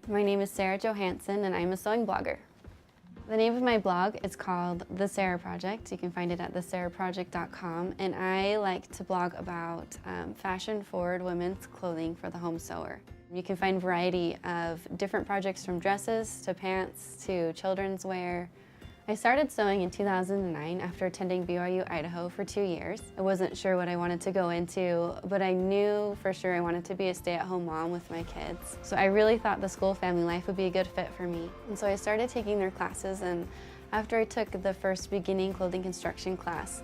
My name is Sara Johansen and I'm a sewing blogger. The name of my blog is called The Sara Project. You can find it at thesaraproject.com, and I like to blog about fashion-forward women's clothing for the home sewer. You can find a variety of different projects, from dresses to pants to children's wear. I started sewing in 2009 after attending BYU, Idaho for 2 years. I wasn't sure what I wanted to go into, but I knew for sure I wanted to be a stay-at-home mom with my kids. So I really thought the school family life would be a good fit for me. And so I started taking their classes, and after I took the first beginning clothing construction class,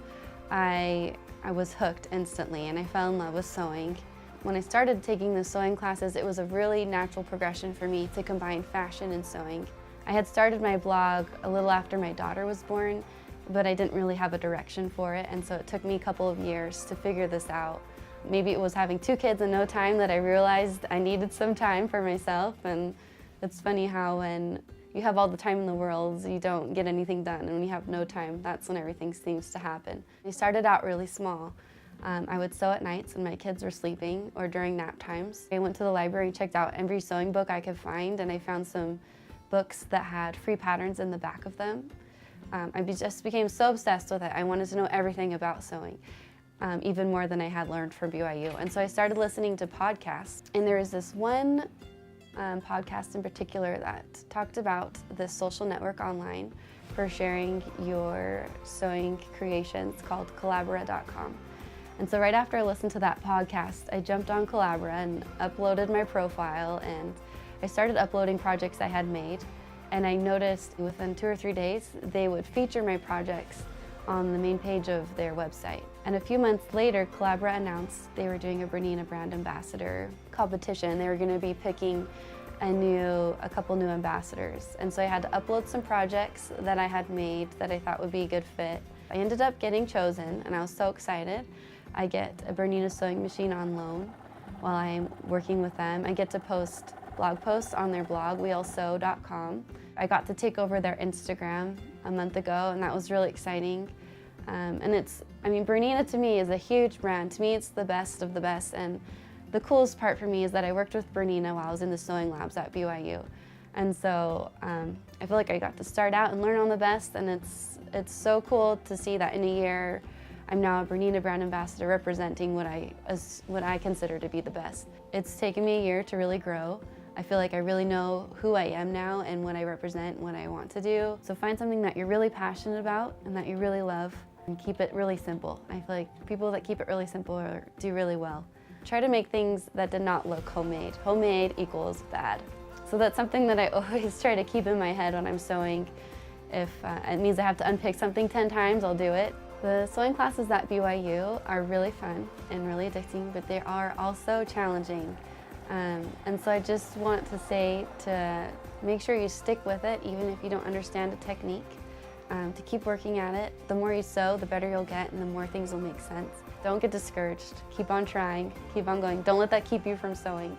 I was hooked instantly and I fell in love with sewing. When I started taking the sewing classes, it was a really natural progression for me to combine fashion and sewing. I had started my blog a little after my daughter was born, but I didn't really have a direction for it, and so it took me a couple of years to figure this out. Maybe it was having 2 kids in no time that I realized I needed some time for myself, and it's funny how when you have all the time in the world, you don't get anything done, and when you have no time, that's when everything seems to happen. I started out really small. I would sew at nights when my kids were sleeping or during nap times. I went to the library and checked out every sewing book I could find, and I found some books that had free patterns in the back of them. I just became so obsessed with it. I wanted to know everything about sewing, even more than I had learned from BYU. And so I started listening to podcasts, and there was this one podcast in particular that talked about this social network online for sharing your sewing creations called Collabora.com. And so right after I listened to that podcast, I jumped on Collabora and uploaded my profile, and I started uploading projects I had made, and I noticed within 2 or 3 days they would feature my projects on the main page of their website. And a few months later, Collabora announced they were doing a Bernina brand ambassador competition. They were going to be picking a couple new ambassadors. And so I had to upload some projects that I had made that I thought would be a good fit. I ended up getting chosen, and I was so excited. I get a Bernina sewing machine on loan while I'm working with them. I get to post blog posts on their blog, weallsew.com. I got to take over their Instagram a month ago, and that was really exciting. Bernina to me is a huge brand. To me, it's the best of the best, and the coolest part for me is that I worked with Bernina while I was in the sewing labs at BYU. And so I feel like I got to start out and learn on the best, and it's so cool to see that in a year I'm now a Bernina brand ambassador representing what I consider to be the best. It's taken me a year to really grow. I feel like I really know who I am now and what I represent and what I want to do. So find something that you're really passionate about and that you really love, and keep it really simple. I feel like people that keep it really simple do really well. Try to make things that did not look homemade. Homemade equals bad. So that's something that I always try to keep in my head when I'm sewing. If it means I have to unpick something 10 times, I'll do it. The sewing classes at BYU are really fun and really addicting, but they are also challenging. And so I just want to say to make sure you stick with it, even if you don't understand a technique, to keep working at it. The more you sew, the better you'll get, and the more things will make sense. Don't get discouraged. Keep on trying, keep on going. Don't let that keep you from sewing.